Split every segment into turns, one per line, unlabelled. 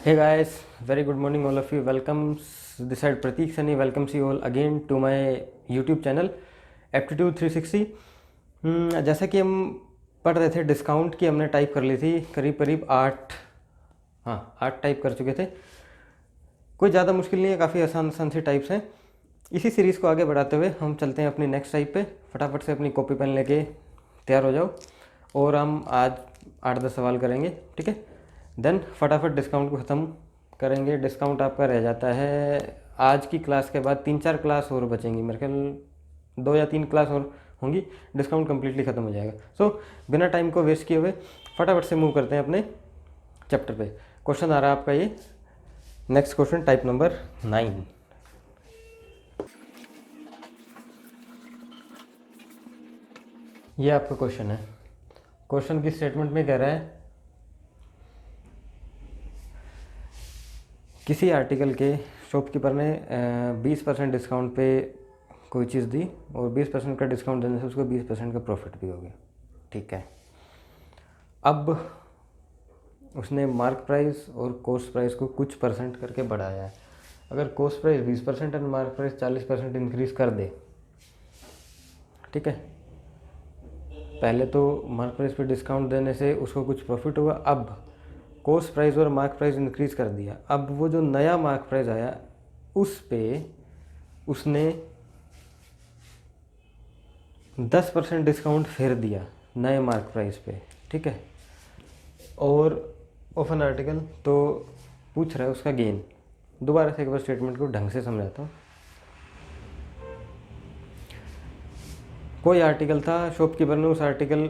Hey guys, very good morning all of you. Welcome. This side Pratik Sani welcomes you all again to my YouTube channel Aptitude 360. जैसा कि हम पढ़ रहे थे discount की, हमने टाइप कर ली थी करीब करीब 8 टाइप कर चुके थे। कोई ज़्यादा मुश्किल नहीं है, काफ़ी आसान आसान सी टाइप्स हैं। इसी सीरीज़ को आगे बढ़ाते हुए हम चलते हैं अपनी नेक्स्ट टाइप पे। फटाफट से अपनी कॉपी पेन लेके तैयार हो जाओ और हम आज 8-10 सवाल करेंगे, ठीक है। देन फटाफट डिस्काउंट को ख़त्म करेंगे। डिस्काउंट आपका रह जाता है आज की क्लास के बाद 3-4 क्लास और बचेंगी, मेरे ख्याल 2 या 3 क्लास और होंगी, डिस्काउंट कम्प्लीटली ख़त्म हो जाएगा। सो बिना टाइम को वेस्ट किए हुए फटाफट से मूव करते हैं अपने चैप्टर पे। क्वेश्चन आ रहा है आपका ये नेक्स्ट क्वेश्चन, टाइप नंबर 9। ये आपका क्वेश्चन है। क्वेश्चन की स्टेटमेंट में कह रहा है किसी आर्टिकल के शॉपकीपर ने 20% डिस्काउंट पे कोई चीज़ दी और 20% का डिस्काउंट देने से उसको 20% का प्रॉफिट भी हो गया, ठीक है। अब उसने मार्क प्राइस और कॉस्ट प्राइस को कुछ परसेंट करके बढ़ाया है। अगर कॉस्ट प्राइस 20% और मार्क प्राइस 40% इंक्रीज़ कर दे, ठीक है, पहले तो मार्क प्राइस पे डिस्काउंट देने से उसको कुछ प्रॉफिट हुआ। अब कॉस्ट प्राइस और मार्क प्राइस इंक्रीज़ कर दिया। अब वो जो नया मार्क प्राइस आया उस पे उसने 10% डिस्काउंट फिर दिया नए मार्क प्राइस पे, ठीक है। और ऑफ एन आर्टिकल तो पूछ रहा है उसका गेन। दोबारा से एक बार स्टेटमेंट को ढंग से समझाता हूँ। कोई आर्टिकल था, शॉपकीपर ने उस आर्टिकल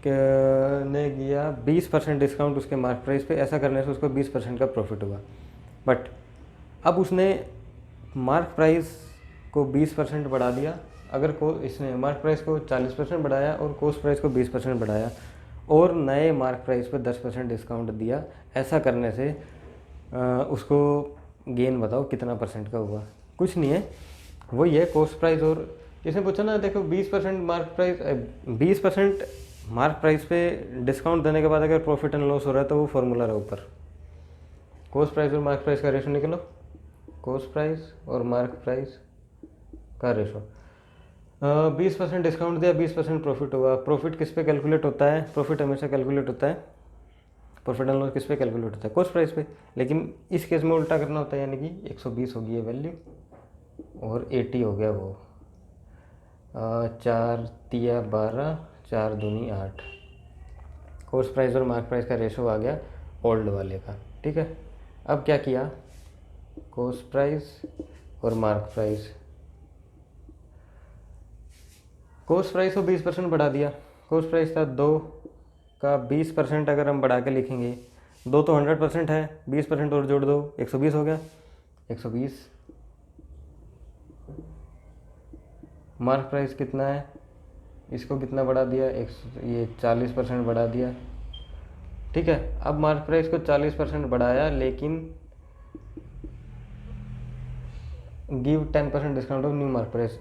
ने किया 20% डिस्काउंट उसके मार्क प्राइस पे। ऐसा करने से उसको 20% का प्रॉफिट हुआ। बट अब उसने मार्क प्राइस को 20% बढ़ा दिया। अगर इसने मार्क प्राइस को 40% बढ़ाया और कॉस्ट प्राइस को 20% बढ़ाया और नए मार्क प्राइस पे 10% डिस्काउंट दिया, ऐसा करने से उसको गेन बताओ कितना परसेंट का हुआ। कुछ नहीं है, वही है कॉस्ट प्राइस। और इसने पूछा ना, देखो 20% मार्क प्राइस 20% मार्क प्राइस पे डिस्काउंट देने के बाद अगर प्रॉफिट एंड लॉस हो रहा है तो वो फॉर्मूला रहा ऊपर, कॉस्ट प्राइस और मार्क प्राइस का रेशो निकलो, कॉस्ट प्राइस और मार्क प्राइस का रेशो। 20% डिस्काउंट दिया, 20% प्रॉफिट हुआ। प्रॉफिट किस पे कैलकुलेट होता है? प्रॉफिट हमेशा कैलकुलेट होता है, प्रॉफिट एंड लॉस किस पे कैलकुलेट होता है? कॉस्ट प्राइस पे। लेकिन इस केस में उल्टा करना होता है, यानी कि 120 होगी ये वैल्यू और 80 हो गया वो। 4 तिया 12, 4 दूनी 8। कॉस्ट प्राइस और मार्क प्राइस का रेशो आ गया ओल्ड वाले का, ठीक है। अब क्या किया, कॉस्ट प्राइस और मार्क प्राइस, कॉस्ट प्राइस को 20% बढ़ा दिया। कॉस्ट प्राइस था 2 का 20% अगर हम बढ़ा के लिखेंगे, 2 तो 100% है, 20% और जोड़ दो 120 हो गया। 120 मार्क प्राइस कितना है, इसको कितना बढ़ा दिया, ये 40% बढ़ा दिया, ठीक है। अब मार्क प्राइस को 40% बढ़ाया लेकिन give 10% discount of new mark price.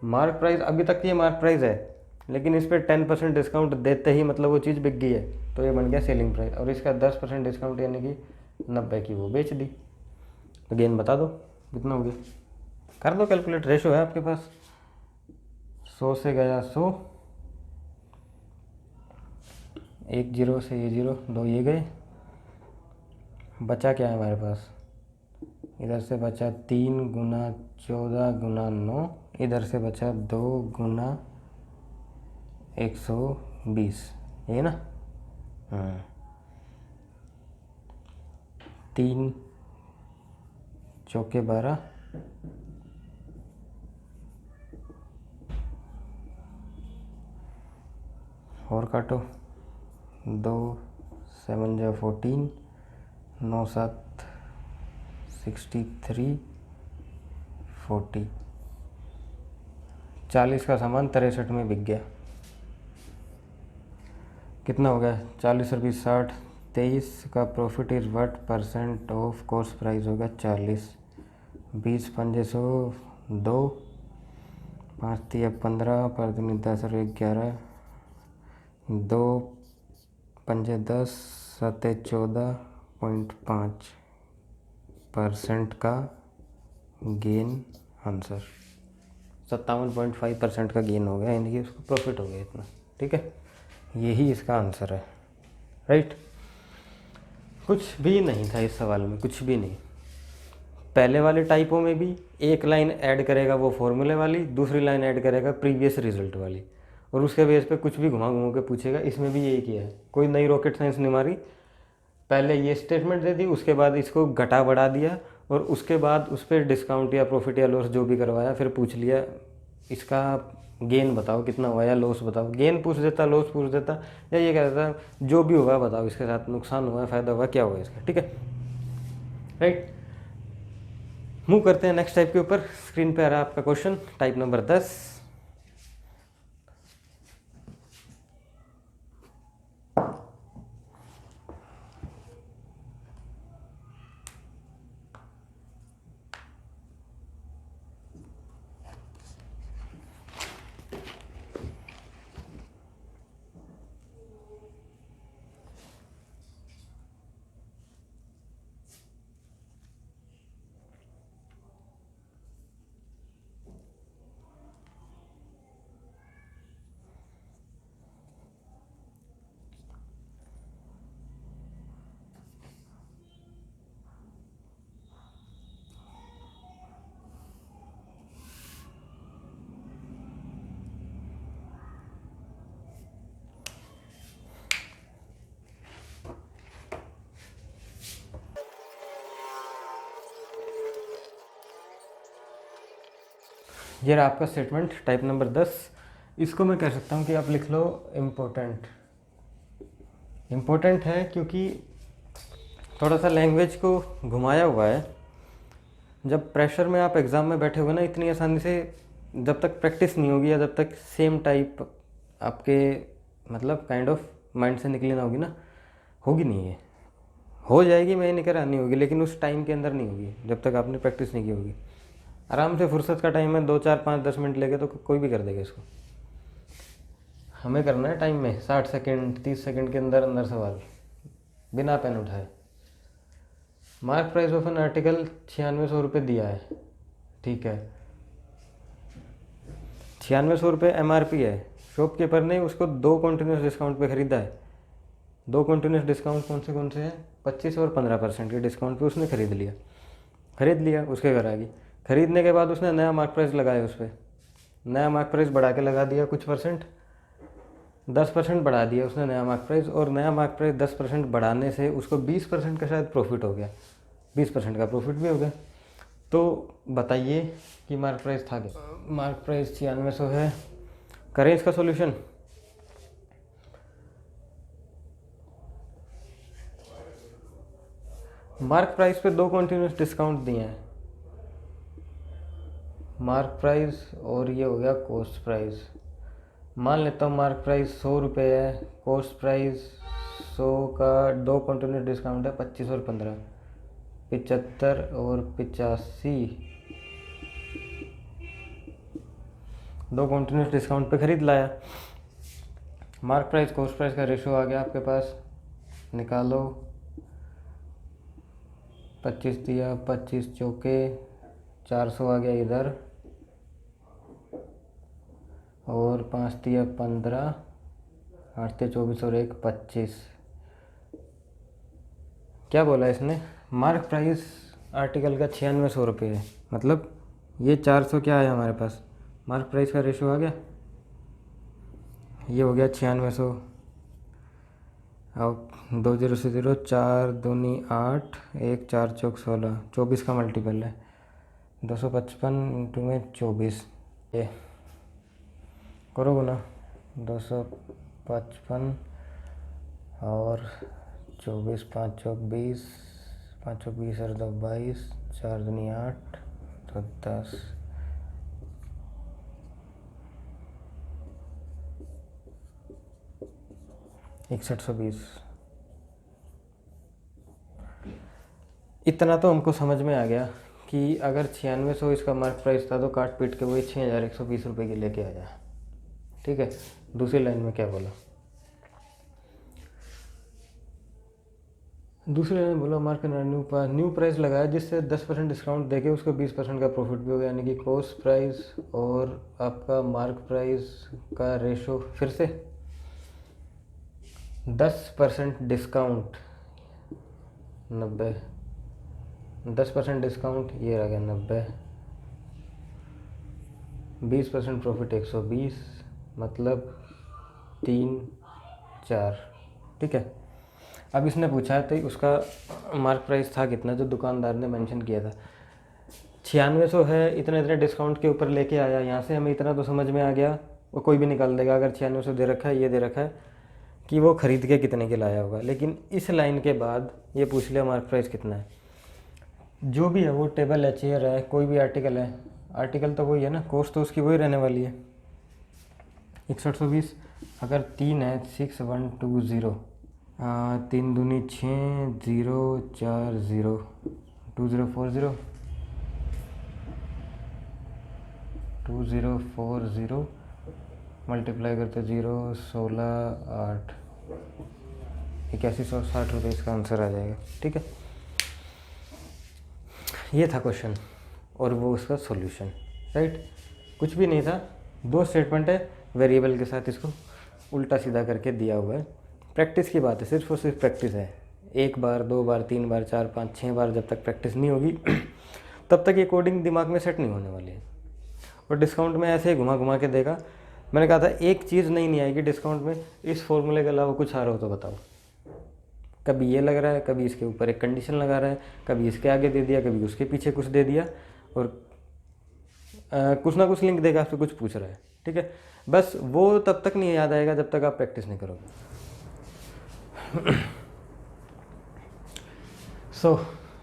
Mark price अभी तक ये मार्क प्राइस है, लेकिन इस पर 10% डिस्काउंट देते ही मतलब वो चीज़ बिक गई है, तो ये बन गया सेलिंग प्राइस। और इसका 10% डिस्काउंट यानी कि 90 की वो बेच दी। तो गेन बता दो कितना हो गया, कर दो कैलकुलेट। रेशो है आपके पास, 100 से गया 100, 1 0 से ये 0, 2 ये गए, बचा क्या है हमारे पास, इधर से बचा 3 गुना 14 गुना 9, इधर से बचा 2 गुना 120, ये ना। 3 चौके 12, और काटो, 2 7 जा 14, 9 7 63, 40, 40 का सामान 63 में बिक गया। कितना हो गया, 40 रुपये 60, 23 का profit is what percent of cost price होगा 40। 20 पंजे 100, 2 5 तिया 15, 5 दूनी 10 और 1 11, 2 पंजे 10, 7 14.5 परसेंट का गेन आंसर, 57.5% का गेन हो गया, यानी कि उसको प्रॉफिट हो गया इतना। ठीक है, यही इसका आंसर है। राइट, कुछ भी नहीं था इस सवाल में, कुछ भी नहीं। पहले वाले टाइपों में भी एक लाइन ऐड करेगा वो फॉर्मूले वाली, दूसरी लाइन ऐड करेगा प्रीवियस रिजल्ट वाली, और उसके बेस पे कुछ भी घुमा घुमा के पूछेगा। इसमें भी यही किया है, कोई नई रॉकेट साइंस नहीं मारी। पहले ये स्टेटमेंट दे दी, उसके बाद इसको घटा बढ़ा दिया, और उसके बाद उस पर डिस्काउंट या प्रॉफिट या लॉस जो भी करवाया, फिर पूछ लिया इसका गेन बताओ कितना हुआ, या लॉस बताओ। गेन पूछ देता, लॉस पूछ देता, या ये कह देता जो भी हुआ बताओ, इसके साथ नुकसान हुआ, फ़ायदा हुआ, क्या हुआ इसका। ठीक है, राइट। मूव करते हैं नेक्स्ट टाइप के ऊपर। स्क्रीन पे आ रहा है आपका क्वेश्चन, टाइप नंबर 10। ये रहा आपका स्टेटमेंट टाइप नंबर 10। इसको मैं कह सकता हूँ कि आप लिख लो इम्पोर्टेंट। इम्पोर्टेंट है क्योंकि थोड़ा सा लैंग्वेज को घुमाया हुआ है। जब प्रेशर में आप एग्ज़ाम में बैठे हुए ना, इतनी आसानी से जब तक प्रैक्टिस नहीं होगी, या जब तक सेम टाइप आपके मतलब काइंड ऑफ माइंड से निकली ना होगी ना, होगी नहीं है। हो जाएगी, मैं ये नहीं कह रहा नहीं होगी, लेकिन उस टाइम के अंदर नहीं होगी जब तक आपने प्रैक्टिस नहीं की होगी। आराम से फुर्सत का टाइम है, 2 4 5 10 मिनट लेके तो कोई भी कर देगा इसको। हमें करना है टाइम में 60 सेकंड 30 सेकंड के अंदर अंदर सवाल, बिना पेन उठाए। Mark price of an article 9600 रुपये दिया है, ठीक है। 9600 रुपये MRP है। शॉपकीपर ने उसको 2 कंटिन्यूस डिस्काउंट पे ख़रीदा है। 2 कंटिन्यूस डिस्काउंट कौन से हैं? 25 और 15% के डिस्काउंट पे उसने ख़रीद लिया, उसके घर आ गई। ख़रीदने के बाद उसने नया मार्क प्राइस लगाया, उस पर नया मार्क प्राइस बढ़ा के लगा दिया कुछ परसेंट, 10% बढ़ा दिया उसने नया मार्क प्राइस, और नया मार्क प्राइस 10% बढ़ाने से उसको 20% का शायद प्रॉफिट हो गया, 20% का प्रॉफिट भी हो गया। तो बताइए कि मार्क प्राइस था क्या? मार्क प्राइस 9600 है। करें इसका सॉल्यूशन। मार्क प्राइस पे 2 कंटिन्यूस डिस्काउंट दिए हैं, मार्क प्राइस और ये हो गया कॉस्ट प्राइस। मान लेता हूँ मार्क प्राइस 100 रुपये है, कॉस्ट प्राइस 100 का 2 कंटिन्यूस डिस्काउंट है 25 और 15, 75 और 85, 2 कंटिन्यूस डिस्काउंट पे ख़रीद लाया। मार्क प्राइस कॉस्ट प्राइस का रेशो आ गया आपके पास, निकालो। 25 दिया, 25 चौके 400 आ गया इधर, और 5 दिया 15, 8 दिया 24 और 1 25। क्या बोला इसने? मार्क प्राइस आर्टिकल का 9600 रुपये है, मतलब ये 400 क्या आया हमारे पास, मार्क प्राइस का रेशो आ गया, ये हो गया 9600। अब 2 0 से 0, 4 दूनी 8, 1 4 चौक 16, 24 का मल्टीपल है, 255 इंटू में 24, ये करो ना, 255 और 24, 5 चौक 20, 5 चौक 20 और 2 22, 4 दूनी 8 तो 10, 6120। इतना तो हमको समझ में आ गया कि अगर 9600 इसका मार्क प्राइस था तो काट पीट के वही 6120 रुपये की लेके आया। ठीक है, दूसरी लाइन में क्या बोला? दूसरे ने बोला मार्केट न्यू प्राइस लगाया जिससे 10% डिस्काउंट देके उसको 20% का प्रॉफिट भी हो गया, यानी कि कॉस्ट प्राइस और आपका मार्क प्राइस का रेशो फिर से 10% डिस्काउंट 90, 10% डिस्काउंट ये रह गया 90, 20% प्रॉफिट 120, मतलब 3 4। ठीक है, अब इसने पूछा है तो उसका मार्क प्राइस था कितना जो दुकानदार ने मेंशन किया था, 9600 है। इतने इतने डिस्काउंट के ऊपर लेके आया, यहाँ से हमें इतना तो समझ में आ गया, वो कोई भी निकाल देगा अगर 9600 दे रखा है, ये दे रखा है कि वो ख़रीद के कितने के लाया होगा। लेकिन इस लाइन के बाद ये पूछ लिया मार्क प्राइस कितना है। जो भी है वो टेबल है, चेयर है, कोई भी आर्टिकल है, आर्टिकल तो वही है ना, कॉस्ट तो उसकी वही रहने वाली है 6120। अगर 3 है 6120, 3 दूनी 6, 0 4 0 2040, 2040 मल्टीप्लाई करते 0 16 8, 8160 रुपये इसका आंसर आ जाएगा। ठीक है, ये था क्वेश्चन और वो उसका सॉल्यूशन। राइट, कुछ भी नहीं था, 2 स्टेटमेंट है, वेरिएबल के साथ इसको उल्टा सीधा करके दिया हुआ है। प्रैक्टिस की बात है, सिर्फ और सिर्फ प्रैक्टिस है। 1 बार 2 बार 3 बार 4 5 6 बार जब तक प्रैक्टिस नहीं होगी तब तक ये कोडिंग दिमाग में सेट नहीं होने वाली है। और डिस्काउंट में ऐसे ही घुमा घुमा के देगा। मैंने कहा था एक चीज़ नहीं आएगी डिस्काउंट में, इस फॉर्मूले के अलावा कुछ आ रहा हो तो बताओ। कभी ये लग रहा है, कभी इसके ऊपर एक कंडीशन लगा रहा है, कभी इसके आगे दे दिया, कभी उसके पीछे कुछ दे दिया, और कुछ ना कुछ लिंक देगा, आपसे कुछ पूछ रहा है। ठीक है, बस वो तब तक नहीं याद आएगा जब तक आप प्रैक्टिस नहीं करोगे।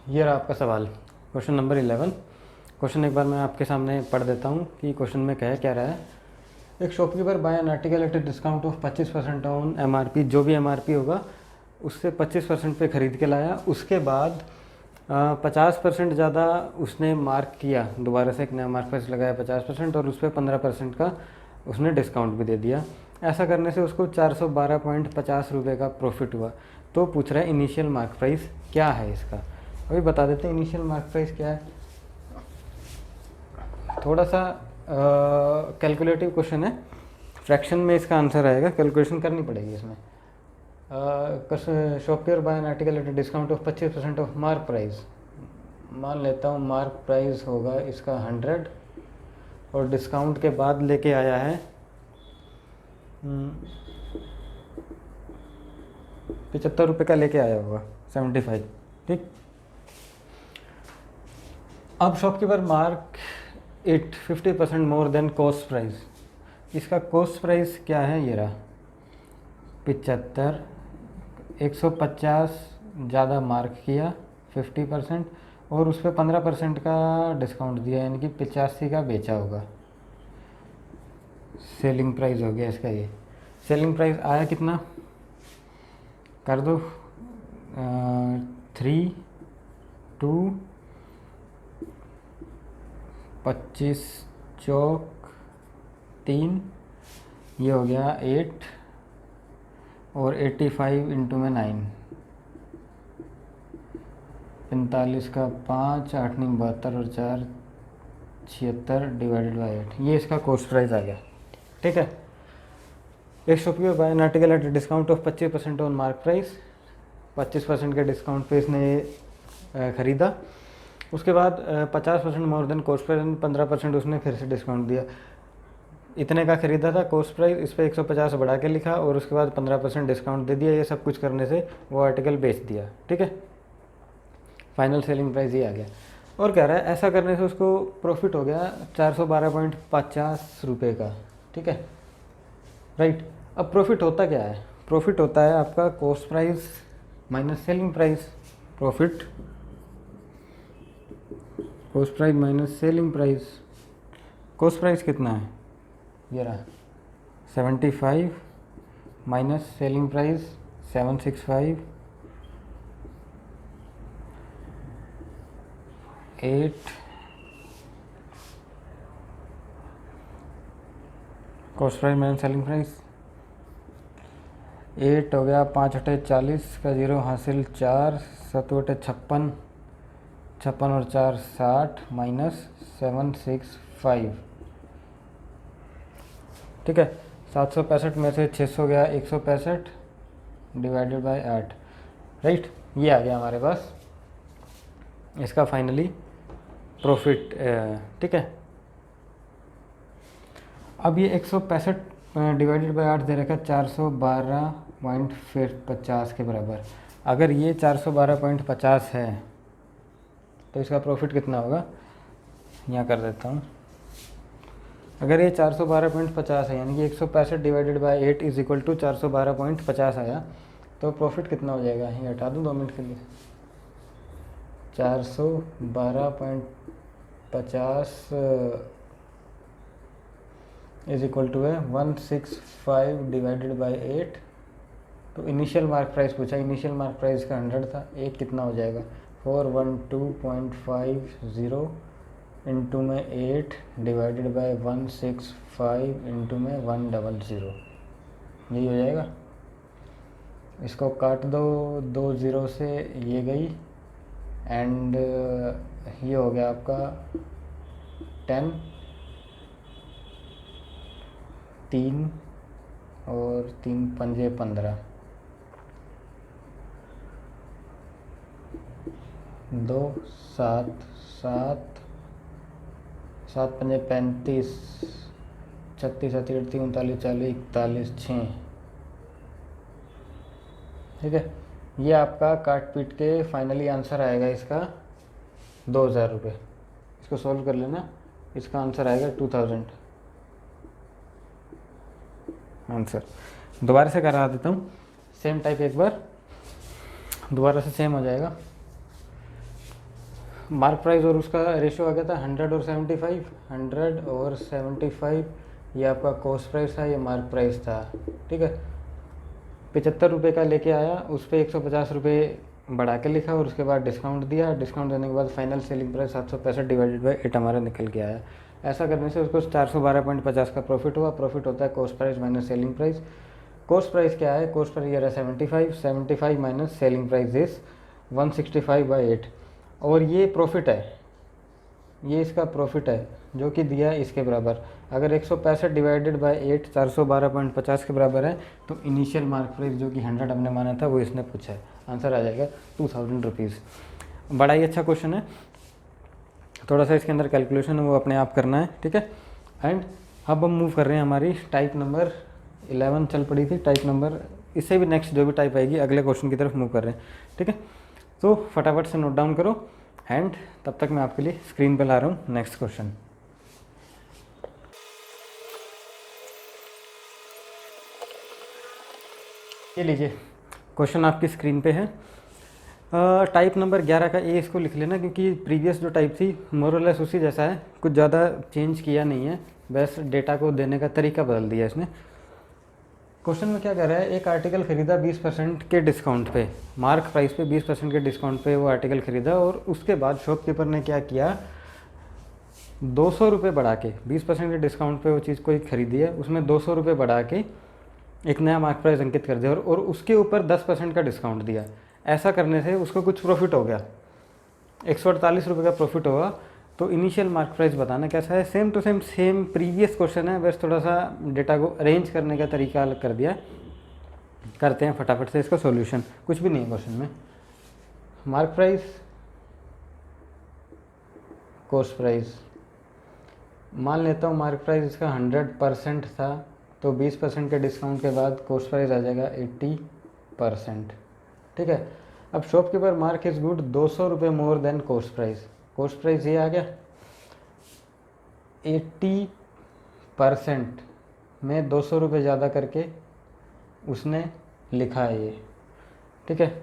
ये रहा आपका सवाल, क्वेश्चन नंबर 11। क्वेश्चन एक बार मैं आपके सामने पढ़ देता हूँ कि क्वेश्चन में क्या रहा है। एक shopkeeper buy an article at a discount of 25% on MRP, जो भी MRP होगा उससे 25% पे ख़रीद के लाया। उसके बाद 50% ज़्यादा उसने मार्क किया, दोबारा से एक नया मार्क प्राइस लगाया 50%, और उस पर 15% का उसने डिस्काउंट भी दे दिया। ऐसा करने से उसको 412.50 रुपये का प्रॉफिट हुआ। तो पूछ रहा है इनिशियल मार्क प्राइस क्या है इसका। अभी बता देते हैं इनिशियल मार्क प्राइस क्या है। थोड़ा सा कैलकुलेटिव क्वेश्चन है, फ्रैक्शन में इसका आंसर आएगा, कैलकुलेशन करनी पड़ेगी इसमें। Shopkeeper buy an article at discount of 25% of mark price. मान लेता हूँ मार्क प्राइस होगा इसका 100 और डिस्काउंट के बाद लेके आया है 75 रुपये का लेके आया होगा, 75। ठीक, अब shopkeeper mark it 50% more than cost price. इसका कॉस्ट प्राइस क्या है, ये रहा 75, 150 ज़्यादा मार्क किया 50%, और उस पर 15% का डिस्काउंट दिया, यानी कि 85 का बेचा होगा। सेलिंग प्राइस हो गया इसका। ये सेलिंग प्राइस आया कितना, कर दो 3 2 25 चौक 3, ये हो गया 8, और 85 इंटू में 9, 45 का 5, 8 9 72 और 4 76 डिवाइडेड बाई 8, ये इसका कॉस्ट प्राइस आ गया। ठीक है, एक shopkeeper buy an article at discount of 25% on mark price, 25% के डिस्काउंट पे इसने ख़रीदा। उसके बाद 50% मोर देन कॉस्ट प्राइस, 15% उसने फिर से डिस्काउंट दिया। इतने का ख़रीदा था कॉस्ट प्राइस, इस पर 150 बढ़ा के लिखा, और उसके बाद 15% डिस्काउंट दे दिया। ये सब कुछ करने से वो आर्टिकल बेच दिया। ठीक है, फाइनल सेलिंग प्राइस ये आ गया। और कह रहा है ऐसा करने से उसको प्रॉफिट हो गया 412.50 रुपये का। ठीक है, राइट। अब प्रॉफिट होता क्या है, प्रॉफिट होता है आपका cost price minus selling price. Profit cost price minus selling price. Cost price कितना है, ये रहा 75 minus selling price 765, 8 cost price minus selling price 8 हो गया, 5 अटे 40 का 0 हासिल 4, 7 अटे 56, 56 और 4 60 माइनस 765। ठीक है, 765 में से 600 गया 165 डिवाइडेड बाय 8, राइट। ये आ गया हमारे पास इसका फाइनली प्रॉफिट। ठीक है, अब ये 165 डिवाइडेड बाय 8 दे रखा 412.50 के बराबर। अगर ये 412.50 है तो इसका प्रॉफिट कितना होगा, यहाँ कर देता हूँ। अगर ये 412.50 है यानी कि 165 divided by 8 is equal to 412.50 आया, तो प्रॉफिट कितना हो जाएगा, ये हटा दूँ 2 मिनट के लिए। 412.50 इज इक्वल टू है 165 डिवाइडेड बाय 8। तो इनिशियल मार्क प्राइस पूछा, इनिशियल मार्क प्राइस का 100 था, एक कितना हो जाएगा 412.50 इंटू में 8 डिवाइडेड बाय 165 इंटू में 100, यही हो जाएगा। इसको काट दो, 2 0 से ये गई एंड ये हो गया आपका 10, 3 और 3 पंजे 15, 2 7 7 7 पंजे 35, 36 38 39 40 41 6। ठीक है, ये आपका काट पीट के फाइनली आंसर आएगा इसका 2000 रुपये। इसको सॉल्व कर लेना, इसका आंसर आएगा 2000 आंसर। दोबारा से करा देता हूँ, सेम टाइप एक बार दोबारा से सेम हो जाएगा। मार्क प्राइस और उसका रेशियो आ गया था 100 और 75, 100 और 75, ये आपका कॉस्ट प्राइस था, ये मार्क प्राइस था। ठीक है, 75 रुपये का लेके आया, उस पर 150 रुपये बढ़ा के लिखा और उसके बाद डिस्काउंट दिया, डिस्काउंट देने के बाद final selling price 765 divided by 8 हमारा निकल के आया। ऐसा करने से उसको 412.50 का प्रॉफिट हुआ। प्रॉफिट होता है cost price minus selling price. Cost price क्या है, कॉस्ट प्राइस ये रहा 75 माइनस सेलिंग प्राइस इज 165/8 और ये प्रॉफिट है, ये इसका प्रॉफिट है जो कि दिया है इसके बराबर। अगर 165 डिवाइडेड बाय 8 412.50 के बराबर है तो इनिशियल मार्क प्राइस जो कि 100 हमने माना था वो इसने पूछा है, आंसर आ जाएगा 2000 रुपीज़। बड़ा ही अच्छा क्वेश्चन है, थोड़ा सा इसके अंदर कैलकुलेशन है वो अपने आप करना है। ठीक है, एंड अब हम मूव कर रहे हैं, हमारी टाइप नंबर 11 चल पड़ी थी, टाइप नंबर इससे भी नेक्स्ट जो भी टाइप आएगी अगले क्वेश्चन की तरफ मूव कर रहे हैं। ठीक है, तो फटाफट से नोट डाउन करो एंड तब तक मैं आपके लिए स्क्रीन पर ला रहा हूँ नेक्स्ट क्वेश्चन। ये लीजिए क्वेश्चन आपकी स्क्रीन पे है। टाइप नंबर 11 का ए इसको लिख लेना क्योंकि प्रीवियस जो टाइप थी मोरलेस उसी जैसा है, कुछ ज़्यादा चेंज किया नहीं है, बस डेटा को देने का तरीका बदल दिया इसने। क्वेश्चन में क्या कह रहा है, एक आर्टिकल ख़रीदा 20% के डिस्काउंट पे, मार्क प्राइस पे 20% के डिस्काउंट पे वो आर्टिकल ख़रीदा और उसके बाद शॉपकीपर ने क्या किया, 200 रुपये बढ़ा के 20% के डिस्काउंट पे वो चीज़ कोई ख़रीदी है, उसमें 200 रुपये बढ़ा के एक नया मार्क प्राइस अंकित कर दिया और उसके ऊपर 10% का डिस्काउंट दिया। ऐसा करने से उसको कुछ प्रॉफिट हो गया, 148 रुपये का प्रॉफिट होगा। तो इनिशियल मार्क प्राइस बताना कैसा है, same to same previous question है, बस थोड़ा सा डेटा को अरेंज करने का तरीका अलग कर दिया। करते हैं फटाफट से इसका सॉल्यूशन, कुछ भी नहीं है क्वेश्चन में। मार्क प्राइस, कॉस्ट प्राइस, मान लेता हूँ मार्क प्राइस इसका 100% था तो 20% के डिस्काउंट के बाद कॉस्ट प्राइस आ जाएगा 80%। ठीक है, अब शॉपकीपर मार्क इज गुड 200 रुपये more than cost price. Cost price ये आ गया, 80% में 200 रुपये ज़्यादा करके उसने लिखा है ये। ठीक है,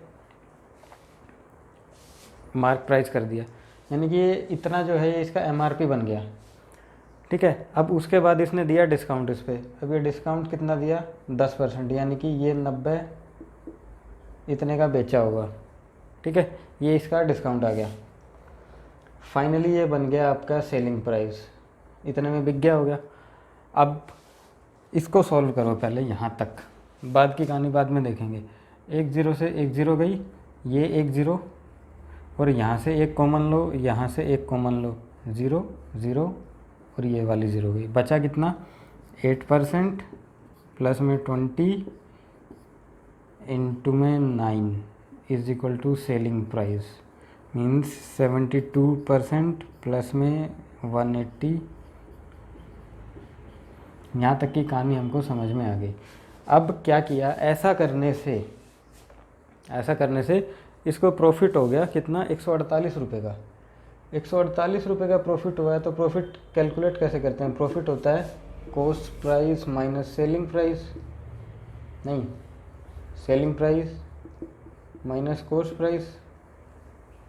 मार्क प्राइस कर दिया, यानी कि ये इतना जो है ये इसका MRP बन गया। ठीक है, अब उसके बाद इसने दिया डिस्काउंट इस पर। अब ये डिस्काउंट कितना दिया, 10%, यानी कि ये 90 इतने का बेचा होगा। ठीक है, ये इसका डिस्काउंट आ गया। फाइनली ये बन गया आपका सेलिंग प्राइस, इतने में बिक गया हो गया। अब इसको सॉल्व करो पहले यहाँ तक, बाद की कहानी बाद में देखेंगे। 1 0 से 1 0 गई, ये 1 0, और यहाँ से एक कॉमन लो, यहाँ से एक कॉमन लो, 0 0, और ये वाली 0 गई। बचा कितना? 8% प्लस में 20 इंटू में 9 is equal to selling price, means 72% plus में 180। यहाँ तक की कहानी हमको समझ में आ गई। अब क्या किया, ऐसा करने से इसको प्रॉफिट हो गया कितना? 148 रुपये का। 148 रुपये का प्रॉफिट हुआ है। तो प्रॉफिट कैलकुलेट कैसे करते हैं? प्रॉफिट होता है cost price minus selling price, नहीं, selling price minus cost price.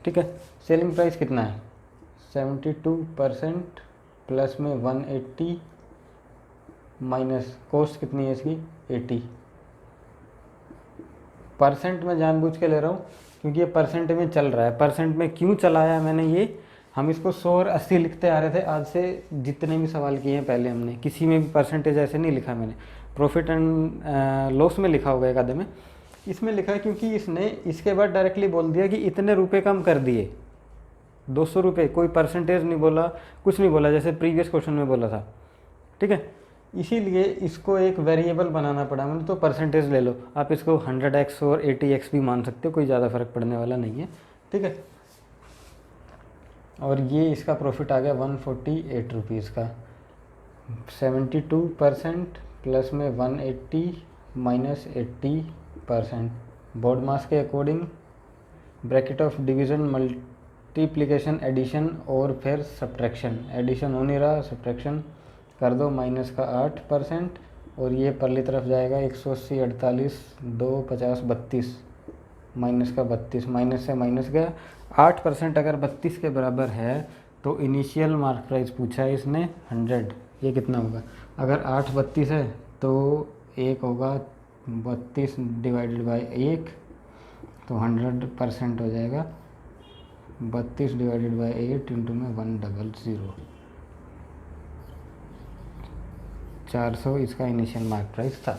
ठीक है, सेलिंग प्राइस कितना है? 72% प्लस में 180 माइनस कॉस्ट कितनी है इसकी? 80। परसेंट में जानबूझ के ले रहा हूँ क्योंकि ये परसेंट में चल रहा है। परसेंट में क्यों चलाया मैंने ये, हम इसको 100 और 80 लिखते आ रहे थे। आज से जितने भी सवाल किए हैं पहले हमने किसी में भी परसेंटेज ऐसे नहीं लिखा मैंने। प्रॉफिट एंड लॉस में लिखा होगा एक आधे में, इसमें लिखा है क्योंकि इसने इसके बाद डायरेक्टली बोल दिया कि इतने रुपए कम कर दिए, 200 रुपये। कोई परसेंटेज नहीं बोला, कुछ नहीं बोला, जैसे प्रीवियस क्वेश्चन में बोला था। ठीक है, इसीलिए इसको एक वेरिएबल बनाना पड़ा मैंने। तो परसेंटेज ले लो, आप इसको 100x और 80x भी मान सकते हो, कोई ज़्यादा फर्क पड़ने वाला नहीं है। ठीक है, और ये इसका प्रॉफिट आ गया 148 रुपीज़ का। 72% प्लस में 180 माइनस 80%, बोर्ड मास के according bracket of division, multiplication, addition और फिर सब्ट्रैक्शन। एडिशन हो नहीं रहा, सब्ट्रैक्शन कर दो। माइनस का 8%, और ये परली तरफ जाएगा 180 48 2 50 32, माइनस का 32, माइनस से माइनस गया। 8% अगर 32 के बराबर है तो इनिशियल मार्क प्राइस पूछा है इसने 100, ये कितना होगा? अगर 8 32 है तो 1 होगा 32 डिवाइडेड बाई 1, तो 100% हो जाएगा 32 डिवाइडेड बाई 8 इंटू में 100, 400 इसका इनिशियल मार्क प्राइस था।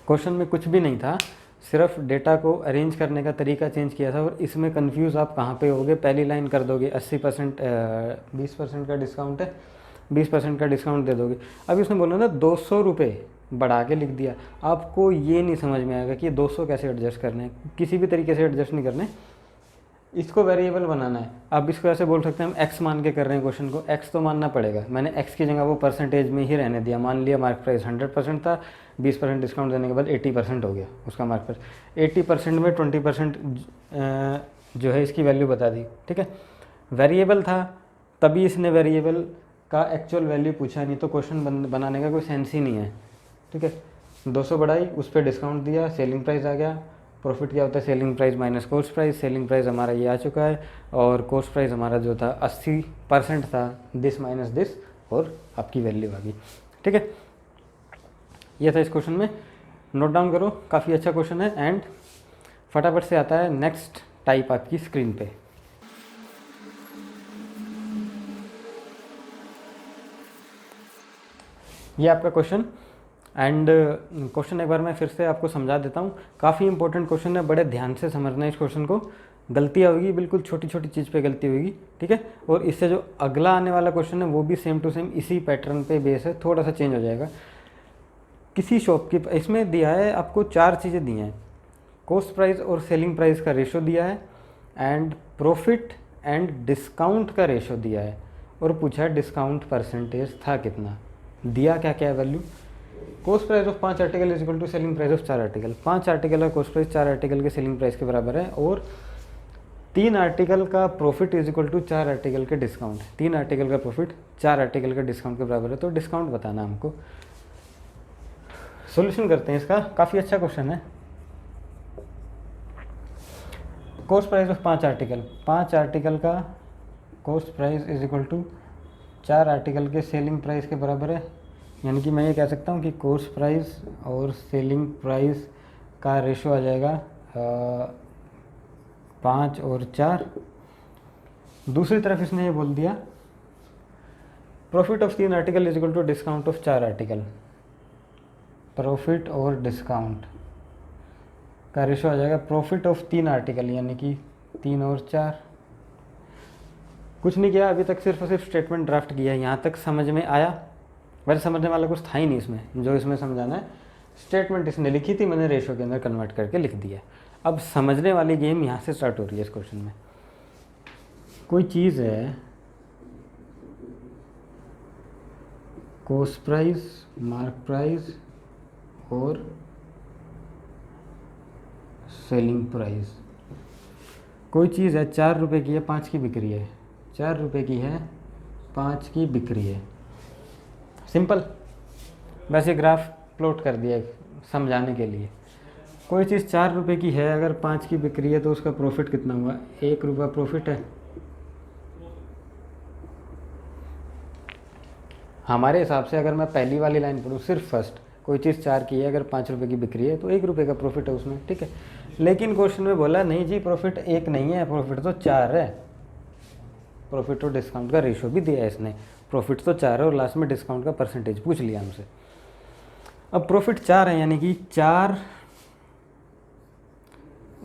क्वेश्चन में कुछ भी नहीं था, सिर्फ डेटा को अरेंज करने का तरीका चेंज किया था। और इसमें कंफ्यूज आप कहाँ पे होगे? पहली लाइन कर दोगे 80% 20% का डिस्काउंट है, 20% का डिस्काउंट दे दोगे। अब इसने बोला ना 200 रुपये बढ़ा के लिख दिया, आपको ये नहीं समझ में आएगा कि 200 कैसे एडजस्ट करने हैं। किसी भी तरीके से एडजस्ट नहीं करने, इसको वेरिएबल बनाना है। अब इसको ऐसे बोल सकते हैं, हम x मान के कर रहे हैं क्वेश्चन को, x तो मानना पड़ेगा। मैंने x की जगह वो परसेंटेज में ही रहने दिया। मान लिया मार्क प्राइस 100% था, 20% डिस्काउंट देने के बाद 80% हो गया उसका मार्क प्राइस। 80% में 20% जो है इसकी वैल्यू बता दी। ठीक है, वेरिएबल था तभी इसने वेरिएबल का एक्चुअल वैल्यू पूछा, नहीं तो क्वेश्चन बनाने का कोई सेंस ही नहीं है। ठीक है, 200 बढ़ाई, उस पर डिस्काउंट दिया, सेलिंग प्राइस आ गया। प्रॉफिट क्या होता है? Selling price minus cost price. Selling price हमारा ये आ चुका है, और कॉस्ट प्राइस हमारा जो था 80% था, दिस माइनस दिस, और आपकी वैल्यू आ गई। ठीक है, ये था इस क्वेश्चन में। नोट डाउन करो, काफ़ी अच्छा क्वेश्चन है। एंड फटाफट से आता है नेक्स्ट टाइप आपकी स्क्रीन पे। ये आपका क्वेश्चन, एंड क्वेश्चन एक बार मैं फिर से आपको समझा देता हूँ। काफ़ी इंपॉर्टेंट क्वेश्चन है, बड़े ध्यान से समझना है इस क्वेश्चन को। गलतियाँ होगी, बिल्कुल छोटी छोटी चीज़ पे गलती होगी। ठीक है, और इससे जो अगला आने वाला क्वेश्चन है वो भी सेम टू सेम इसी पैटर्न पे बेस है, थोड़ा सा चेंज हो जाएगा। किसी शॉप की, इसमें दिया है आपको 4 चीज़ें दी हैं। कॉस्ट प्राइस और सेलिंग प्राइस का रेशो दिया है, एंड प्रॉफिट एंड डिस्काउंट का रेशो दिया है, और पूछा है डिस्काउंट परसेंटेज था कितना। दिया क्या क्या value? Cost price of 5 article is equal to selling price of 4 article. 5 article का कॉस्ट प्राइस 4 आर्टिकल के सेलिंग प्राइस के बराबर है, और 3 आर्टिकल का profit is equal to 4 article के डिस्काउंट। 3 आर्टिकल का प्रॉफिट 4 आर्टिकल के डिस्काउंट के बराबर है, तो डिस्काउंट बताना हमको। सॉल्यूशन करते हैं इसका, काफ़ी अच्छा क्वेश्चन है। Cost price of 5 article, 5 article का cost price is equal to 4 article के सेलिंग प्राइस के बराबर है। यानी कि मैं ये कह सकता हूँ कि कॉस्ट प्राइस और सेलिंग प्राइस का रेशो आ जाएगा 5 और 4। दूसरी तरफ इसने ये बोल दिया profit of 3 article is equal to discount of 4 article. Profit और डिस्काउंट का रेशो आ जाएगा प्रॉफिट ऑफ 3 आर्टिकल, यानी कि 3 और 4। कुछ नहीं किया अभी तक, सिर्फ और सिर्फ स्टेटमेंट ड्राफ्ट किया है। यहाँ तक समझ में आया? वैसे समझने वाला कुछ था ही नहीं इसमें, जो इसमें समझाना है स्टेटमेंट इसने लिखी थी, मैंने रेशो के अंदर कन्वर्ट करके लिख दिया। अब समझने वाली गेम यहाँ से स्टार्ट हो रही है। इस क्वेश्चन में कोई चीज़ है कॉस्ट प्राइस, मार्क प्राइस और सेलिंग प्राइस। कोई चीज़ है 4 रुपये की है, 5 की बिक्री है। 4 रुपये की है, 5 की बिक्री है। सिंपल, वैसे ग्राफ प्लॉट कर दिया समझाने के लिए। कोई चीज़ 4 रुपये की है, अगर 5 की बिक्री है तो उसका प्रॉफिट कितना हुआ? 1 रुपया प्रॉफिट है। हमारे हिसाब से अगर मैं पहली वाली लाइन पढ़ूँ सिर्फ फर्स्ट, कोई चीज़ 4 की है, अगर 5 रुपये की बिक्री है तो 1 रुपये का प्रॉफिट है उसमें, ठीक है। लेकिन क्वेश्चन में बोला नहीं जी प्रॉफिट 1 नहीं है, प्रॉफिट तो 4 है। प्रॉफिट और डिस्काउंट का रेशो भी दिया है इसने, प्रॉफिट तो 4 है और लास्ट में डिस्काउंट का परसेंटेज पूछ लिया हमसे। अब प्रॉफिट 4 है, यानी कि 4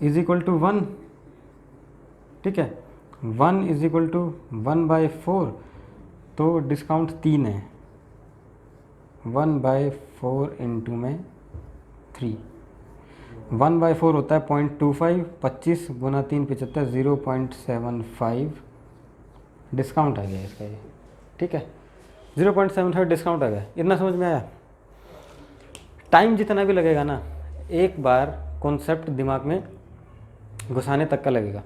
इज इक्वल टू 1, ठीक है। 1 इज इक्वल टू 1/4, तो डिस्काउंट 3 है। 1/4 इंटू में 3, 1/4 होता है 0.25, 25 गुना 3 75, 0.75 डिस्काउंट आ गया इसका ये, ठीक है। 0.75 डिस्काउंट आ गया। इतना समझ में आया? टाइम जितना भी लगेगा ना, एक बार कॉन्सेप्ट दिमाग में घुसाने तक का लगेगा,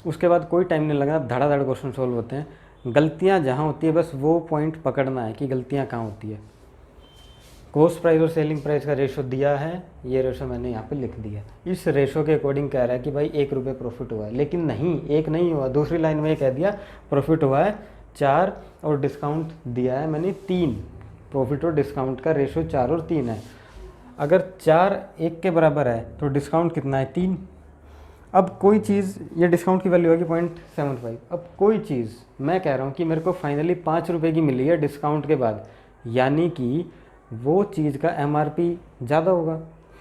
उसके बाद कोई टाइम नहीं लगना, धड़ाधड़ क्वेश्चन सॉल्व होते हैं। गलतियां जहां होती है बस वो पॉइंट पकड़ना है कि गलतियां कहाँ होती है। कॉस्ट प्राइस और सेलिंग प्राइस का रेशो दिया है, ये रेशो मैंने यहाँ पे लिख दिया। इस रेशो के अकॉर्डिंग कह रहा है कि भाई 1 रुपये प्रॉफिट हुआ है, लेकिन नहीं 1 नहीं हुआ। दूसरी लाइन में कह दिया प्रॉफिट हुआ है 4 और डिस्काउंट दिया है मैंने 3। प्रॉफिट और डिस्काउंट का रेशो 4 और 3 है। अगर 4 1 के बराबर है तो डिस्काउंट कितना है? 3। अब कोई चीज़, ये डिस्काउंट की वैल्यू होगी 0.75। अब कोई चीज़ मैं कह रहा हूँ कि मेरे को फाइनली 5 रुपये की मिली है डिस्काउंट के बाद, यानी कि वो चीज़ का MRP ज़्यादा होगा,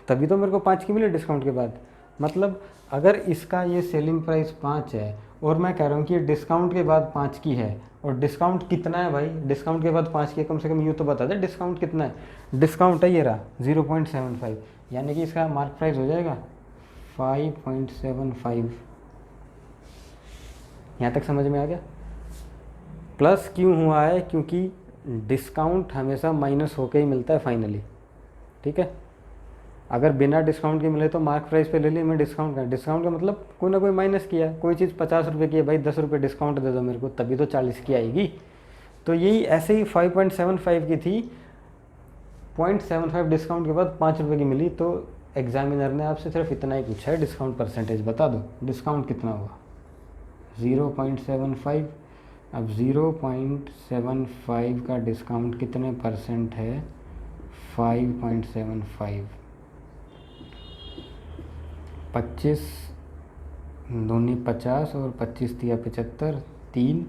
तभी तो मेरे को 5 की मिली डिस्काउंट के बाद। मतलब अगर इसका ये सेलिंग प्राइस 5 है और मैं कह रहा हूँ कि ये डिस्काउंट के बाद 5 की है, और डिस्काउंट कितना है भाई? डिस्काउंट के बाद 5 की है, कम से कम यूँ तो बता दे डिस्काउंट कितना है। डिस्काउंट है ये रहा 0.75, यानी कि इसका मार्क प्राइस हो जाएगा 5.75। यहाँ तक समझ में आ गया? प्लस क्यों हुआ है? क्योंकि डिस्काउंट हमेशा माइनस होके ही मिलता है फाइनली, ठीक है। अगर बिना डिस्काउंट के मिले तो मार्क प्राइस पे ले ली मैं डिस्काउंट का। डिस्काउंट का मतलब कोई ना कोई माइनस किया। कोई चीज़ 50 रुपये की है भाई, 10 रुपये डिस्काउंट दे दो मेरे को, तभी तो 40 की आएगी। तो यही ऐसे ही 5.75 की थी, 0.75 डिस्काउंट के बाद 5 रुपये की मिली। तो एग्जामिनर ने आपसे सिर्फ इतना ही पूछा है, डिस्काउंट परसेंटेज बता दो, डिस्काउंट कितना हुआ? 0.75। अब 0.75 का डिस्काउंट कितने परसेंट है? 5.75। 25 दूनी 50 और 25 दिया 75, 3,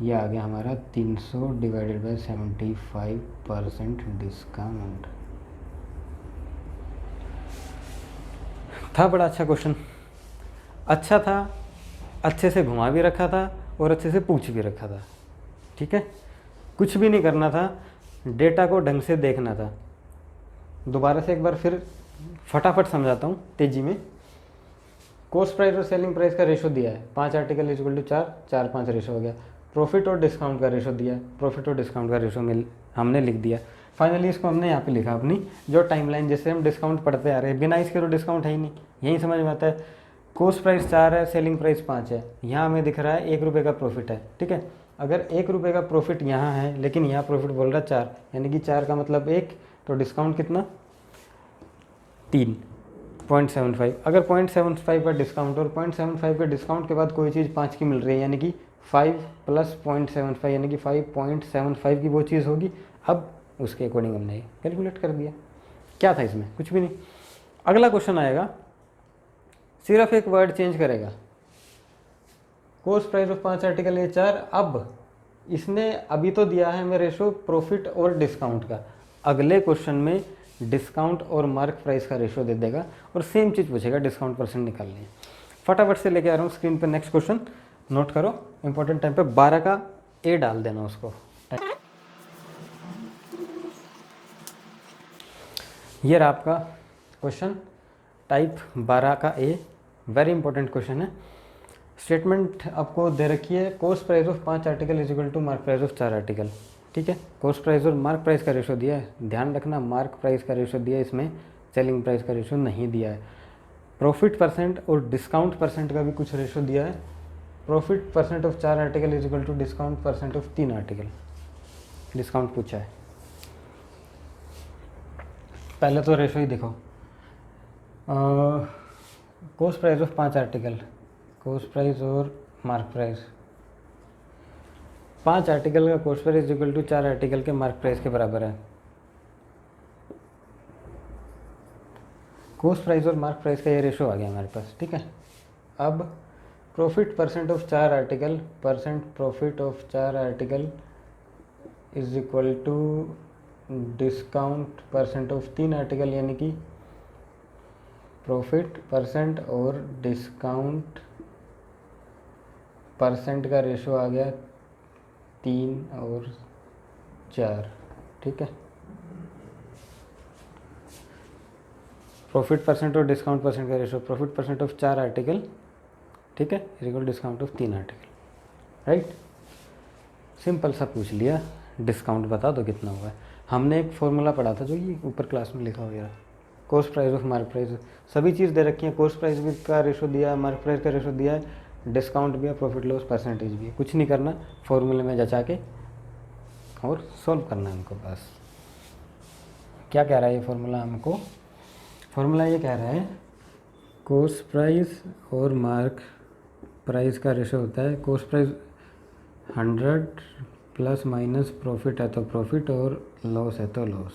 यह आ गया हमारा 300 डिवाइडेड बाई 75% डिस्काउंट। था बड़ा अच्छा क्वेश्चन, अच्छा था, अच्छे से घुमा भी रखा था और अच्छे से पूछ भी रखा था, ठीक है। कुछ भी नहीं करना था, डेटा को ढंग से देखना था। दोबारा से एक बार फिर फटाफट समझाता हूँ तेजी में। कॉस्ट प्राइस और सेलिंग प्राइस का रेशो दिया है, 5 आर्टिकल इक्वल टू 4, 4 5 रेशो हो गया। प्रॉफिट और डिस्काउंट का रेशो दिया है, प्रॉफिट और डिस्काउंट का रेशो हमने लिख दिया। फाइनली इसको हमने यहाँ पे लिखा अपनी जो टाइमलाइन, जैसे हम डिस्काउंट पढ़ते आ रहे हैं, बिना इसके तो डिस्काउंट है ही नहीं, यही समझ में आता है। कॉस्ट प्राइस 4 है, सेलिंग प्राइस 5 है, यहाँ हमें दिख रहा है 1 रुपये का प्रॉफिट है, ठीक है। अगर 1 रुपये का प्रॉफिट यहाँ है, लेकिन यहाँ प्रॉफिट बोल रहा है 4, यानी कि 4 का मतलब 1, तो डिस्काउंट कितना? 3.75। अगर 0.75 का डिस्काउंट और 0.75 के डिस्काउंट के बाद कोई चीज़ 5 की मिल रही है, यानी कि 5 + 0.75 यानी कि 5.75 की वो चीज़ होगी। अब उसके अकॉर्डिंग हमने कैलकुलेट कर दिया। क्या था इसमें? कुछ भी नहीं। अगला क्वेश्चन आएगा, सिर्फ एक वर्ड चेंज करेगा। कॉस्ट प्राइस ऑफ 5 आर्टिकल ये 4। अब इसने अभी तो दिया है हमें रेशो प्रॉफिट और डिस्काउंट का, अगले क्वेश्चन में डिस्काउंट और मार्क प्राइस का रेशो दे देगा और सेम चीज़ पूछेगा, डिस्काउंट परसेंट निकालनी है। फटाफट से लेके आ रहा हूँ स्क्रीन पर नेक्स्ट क्वेश्चन, नोट करो इंपॉर्टेंट टाइम पे 12 का ए डाल देना उसको। ये रहा आपका क्वेश्चन टाइप 12 का ए, वेरी इंपॉर्टेंट क्वेश्चन है। स्टेटमेंट आपको दे रखी है, cost price of 5 article is equal to mark price of 4 article. ठीक है, कॉस्ट प्राइस और मार्क प्राइस का रेशो दिया है, ध्यान रखना मार्क प्राइस का रेशो दिया है, इसमें सेलिंग प्राइस का रेशो नहीं दिया है। प्रॉफिट परसेंट और डिस्काउंट परसेंट का भी कुछ रेशो दिया है। Profit percent of 4 article is equal to discount percent of 3 article, discount पूछा है। पहले तो रेशो ही देखो, cost price of 5 article, cost price और मार्क प्राइस, 5 आर्टिकल का cost price equal to 4 article के मार्क प्राइस के बराबर है। कॉस्ट प्राइस और मार्क प्राइस का ये रेशो आ गया हमारे पास। ठीक है, अब profit percent of 4 article, percent profit of 4 article is equal to discount percent of 3 article, यानी कि प्रॉफिट परसेंट और डिस्काउंट परसेंट का रेशो आ गया 3 और 4। ठीक है, प्रॉफिट परसेंट और डिस्काउंट परसेंट का ratio, profit percent of 4 article, ठीक है, equal discount of 3 article, right. Simple सा पूछ लिया, डिस्काउंट बता दो कितना हुआ है। हमने एक फॉर्मूला पढ़ा था जो ये ऊपर क्लास में लिखा हुआ है, cost price of mark price, सभी चीज़ दे रखी है, कॉस्ट प्राइस भी का रेशो दिया है, मार्क प्राइस का रेशो दिया है, डिस्काउंट भी है, प्रॉफिट लॉस परसेंटेज भी है। कुछ नहीं करना, फॉर्मूले में जचा के और सॉल्व करना है हमको बस। क्या कह रहा है ये फॉर्मूला हमको? फॉर्मूला ये कह रहा है कॉस्ट प्राइस और मार्क प्राइस का रेशो होता है, cost price 100 plus minus profit है तो प्रॉफिट और लॉस है तो लॉस,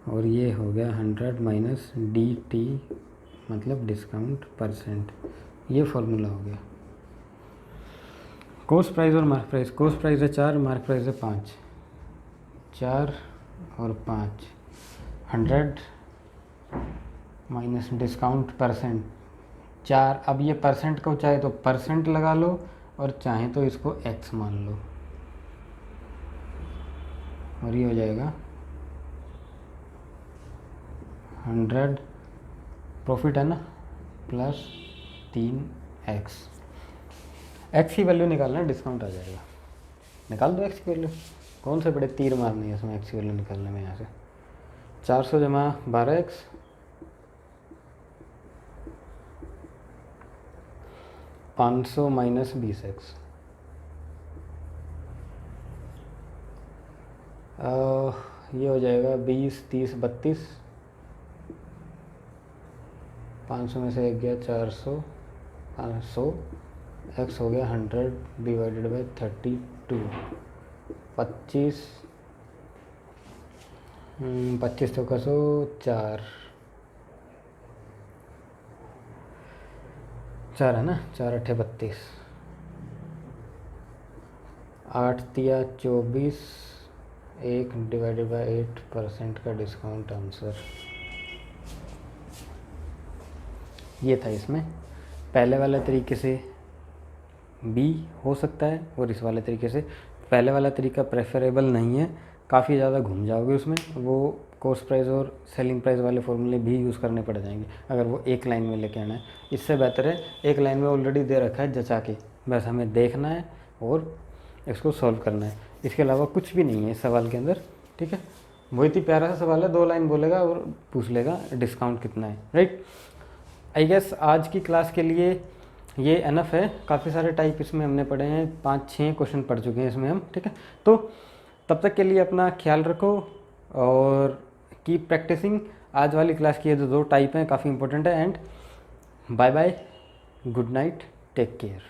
और ये हो गया 100 माइनस DT मतलब डिस्काउंट परसेंट। ये फॉर्मूला हो गया। कॉस्ट प्राइस और मार्क प्राइस, कॉस्ट प्राइस है 4, मार्क प्राइस है 5, 4 और 5, 100 माइनस डिस्काउंट परसेंट 4। अब ये परसेंट को चाहे तो परसेंट लगा लो और चाहे तो इसको x मान लो, और ये हो जाएगा 100 प्रॉफिट है ना प्लस 3x। x की वैल्यू निकालना है, डिस्काउंट आ जाएगा, निकाल दो x की वैल्यू। कौन से बड़े तीर मारने हैं इसमें x की वैल्यू निकालने में। यहाँ से 400 जमा 12x, 500 माइनस 20x, ये हो जाएगा 20, 30, 32, 500 में से एक गया 400, 500 x हो गया 100 डिवाइडेड बाई 32, 25, 25 तो कसो 4 है ना, 4 8 32, 8 तिया 24, 1 डिवाइडेड बाई 8% का डिस्काउंट आंसर। ये था इसमें। पहले वाले तरीके से भी हो सकता है और इस वाले तरीके से। पहले वाला तरीका प्रेफरेबल नहीं है, काफ़ी ज़्यादा घूम जाओगे उसमें, वो कॉस्ट प्राइस और सेलिंग प्राइस वाले फॉर्मूले भी यूज़ करने पड़ जाएंगे अगर वो एक लाइन में लेके आना है। इससे बेहतर है एक लाइन में ऑलरेडी दे रखा है जचा के, बस हमें देखना है और इसको सॉल्व करना है। इसके अलावा कुछ भी नहीं है इस सवाल के अंदर। ठीक है, बहुत ही प्यारा सा सवाल है, 2 लाइन बोलेगा और पूछ लेगा डिस्काउंट कितना है, राइट। आई गेस आज की क्लास के लिए ये एनफ है। काफ़ी सारे टाइप इसमें हमने पढ़े हैं, 5-6 क्वेश्चन पढ़ चुके हैं इसमें हम। ठीक है, तो तब तक के लिए अपना ख्याल रखो और कीप प्रैक्टिसिंग। आज वाली क्लास की ये जो 2 टाइप हैं काफ़ी इंपॉर्टेंट है। And bye bye, good night, take care.